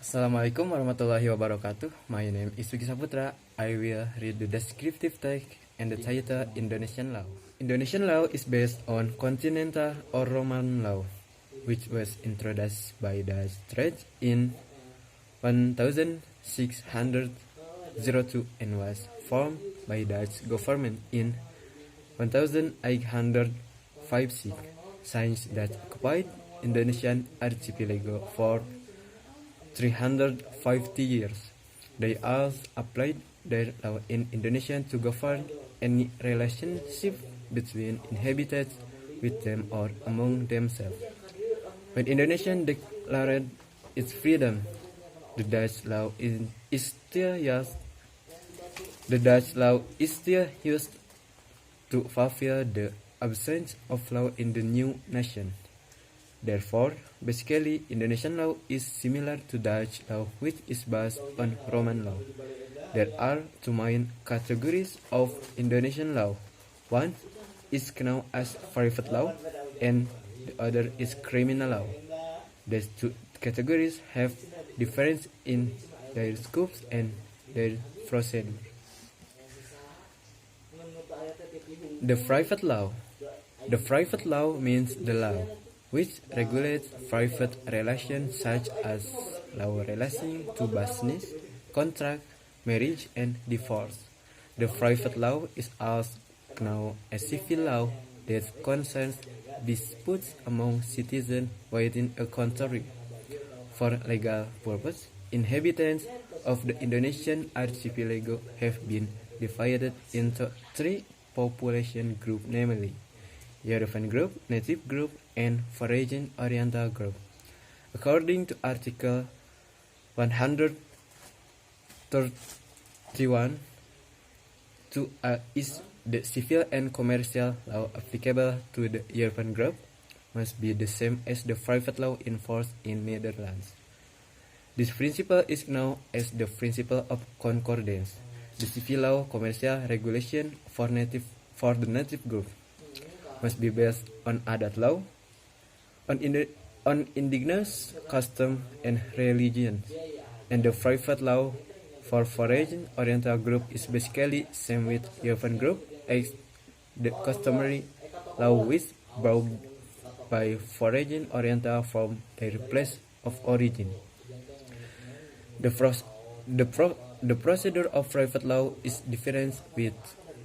Assalamualaikum warahmatullahi wabarakatuh. My name is Tugas. I will read the descriptive text and the title Indonesian law. Indonesian law is based on continental or Roman law, which was introduced by the Dutch in 1602 and was formed by Dutch government in 1856, since that occupied Indonesian archipelago for 350 years. They also applied their law in Indonesia to govern any relationship between inhabitants with them or among themselves. When Indonesia declared its freedom, the Dutch law is still used. The Dutch law is still used to fulfill the absence of law in the new nation. Therefore, basically, Indonesian law is similar to Dutch law, which is based on Roman law. There are two main categories of Indonesian law. One is known as private law, and the other is criminal law. These two categories have difference in their scopes and their procedure. The private law. The private law means the law which regulates private relations such as law relating to business, contract, marriage, and divorce. The private law is also known as civil law that concerns disputes among citizens within a country. For legal purpose, inhabitants of the Indonesian archipelago have been divided into three population groups, namely European group, native group, and foreign oriental group. According to Article 131 is the civil and commercial law applicable to the European group must be the same as the private law enforced in Netherlands. This principle is known as the principle of concordance. The civil law commercial regulation for the native group must be based on adult law, on indigenous custom and religion, and the private law for foreign oriental group is basically same with European group as the customary law which brought by foreign oriental from their place of origin. The procedure of private law is different with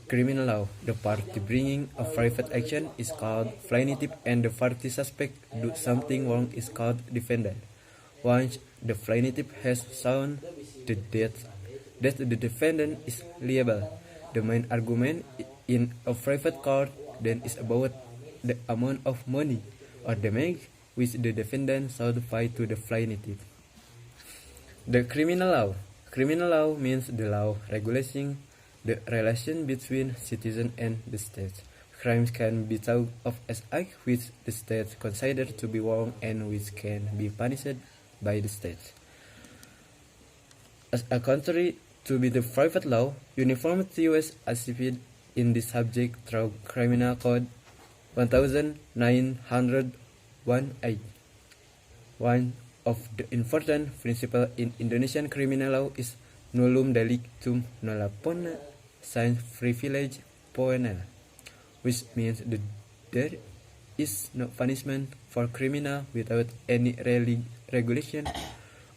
criminal law. The party bringing a private action is called plaintiff, and the party suspect do something wrong is called defendant. Once the plaintiff has shown that the defendant is liable, the main argument in a private court then is about the amount of money or damage which the defendant should pay to the plaintiff. The criminal law. Criminal law means the law regulating the relation between citizen and the state. Crimes can be thought of as acts which the state considers to be wrong and which can be punished by the state. As a contrary to the private law, uniformity was achieved in this subject through Criminal Code 1918. One of the important principles in Indonesian criminal law is nullum delictum nulla pena sans privilege poena, which means that there is no punishment for criminal without any regulation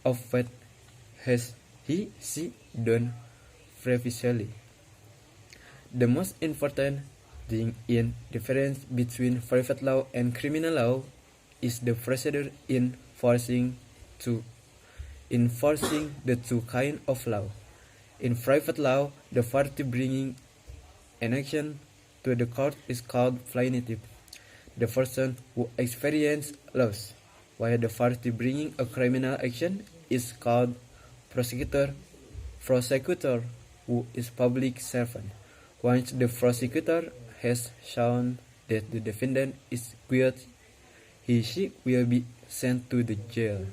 of what has she done previously. The most important thing in difference between private law and criminal law is the procedure in enforcing the two kinds of law. In private law, the party bringing an action to the court is called plaintiff, the person who experiences loss, while the party bringing a criminal action is called prosecutor, who is public servant. Once the prosecutor has shown that the defendant is guilty, he/she will be sent to the jail.